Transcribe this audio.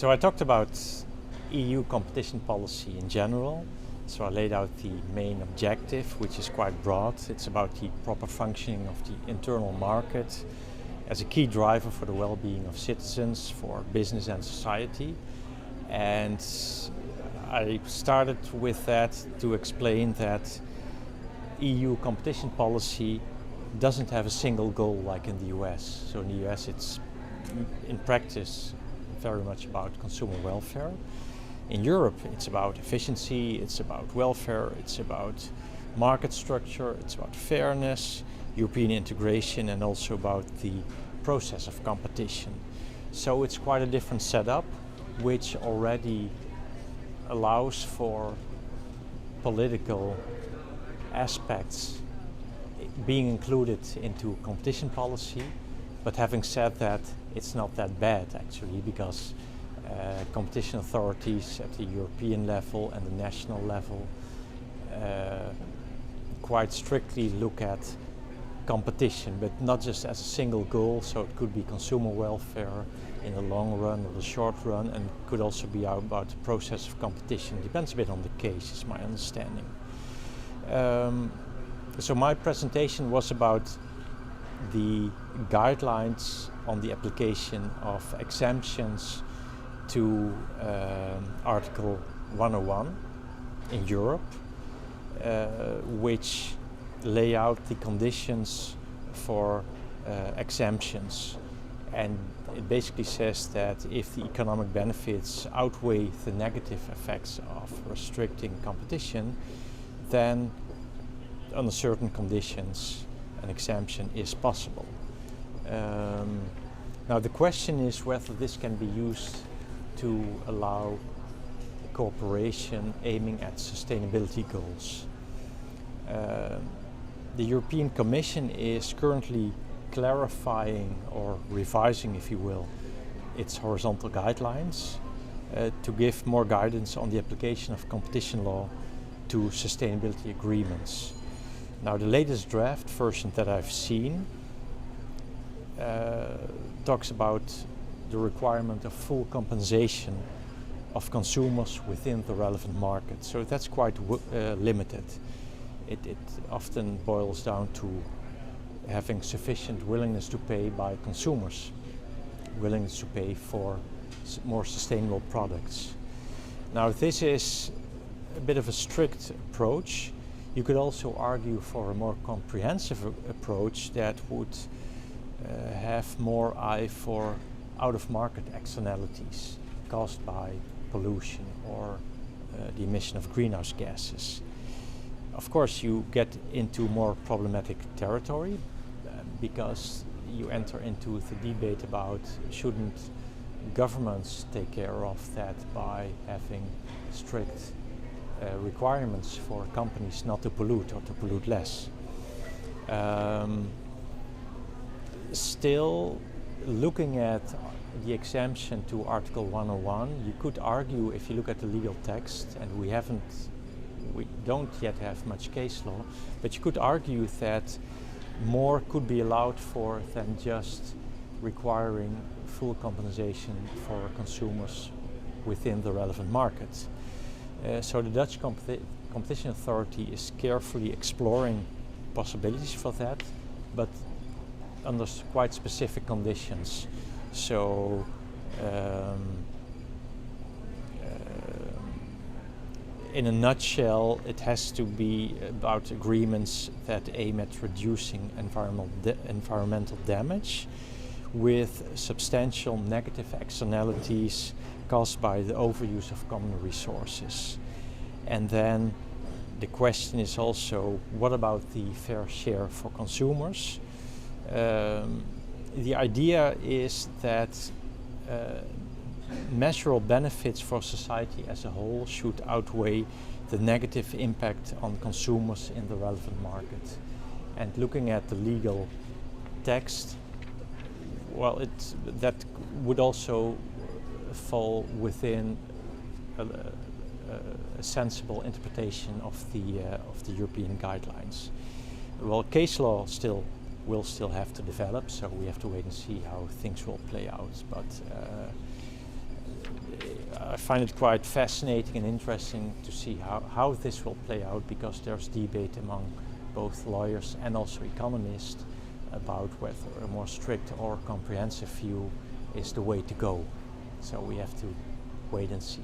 So I talked about EU competition policy in general. So I laid out the main objective, which is quite broad. It's about the proper functioning of the internal market as a key driver for the well-being of citizens, for business and society. And I started with that to explain that EU competition policy doesn't have a single goal like in the US. So in the US it's in practice very much about consumer welfare. In Europe it's about efficiency, it's about welfare, it's about market structure, it's about fairness, European integration, and also about the process of competition. So it's quite a different setup, which already allows for political aspects being included into competition policy. But having said that, it's not that bad actually, because competition authorities at the European level and the national level quite strictly look at competition, but not just as a single goal. So it could be consumer welfare in the long run or the short run, and could also be about the process of competition. Depends a bit on the case, is my understanding. So my presentation was about the guidelines on the application of exemptions to Article 101 in Europe, which lay out the conditions for exemptions. And it basically says that if the economic benefits outweigh the negative effects of restricting competition, then under certain conditions an exemption is possible. Now the question is whether this can be used to allow cooperation aiming at sustainability goals. The European Commission is currently clarifying or revising, if you will, its horizontal guidelines to give more guidance on the application of competition law to sustainability agreements. Now the latest draft version that I've seen talks about the requirement of full compensation of consumers within the relevant market. So that's quite limited. It often boils down to having sufficient willingness to pay by consumers, willingness to pay for more sustainable products. Now this is a bit of a strict approach. You could also argue for a more comprehensive approach that would have more eye for out-of-market externalities caused by pollution or the emission of greenhouse gases. Of course, you get into more problematic territory because you enter into the debate about shouldn't governments take care of that by having strict requirements for companies not to pollute or to pollute less. Still, looking at the exemption to Article 101, you could argue, if you look at the legal text, and we don't yet have much case law, but you could argue that more could be allowed for than just requiring full compensation for consumers within the relevant market. So the Dutch Competition Authority is carefully exploring possibilities for that, but under quite specific conditions. So in a nutshell, it has to be about agreements that aim at reducing environmental damage with substantial negative externalities caused by the overuse of common resources. And then the question is also, what about the fair share for consumers? The idea is that measurable benefits for society as a whole should outweigh the negative impact on consumers in the relevant market. And looking at the legal text, well, that would also fall within a sensible interpretation of the European guidelines. Well, case law will still have to develop, so we have to wait and see how things will play out. But I find it quite fascinating and interesting to see how this will play out, because there's debate among both lawyers and also economists about whether a more strict or comprehensive view is the way to go. So we have to wait and see.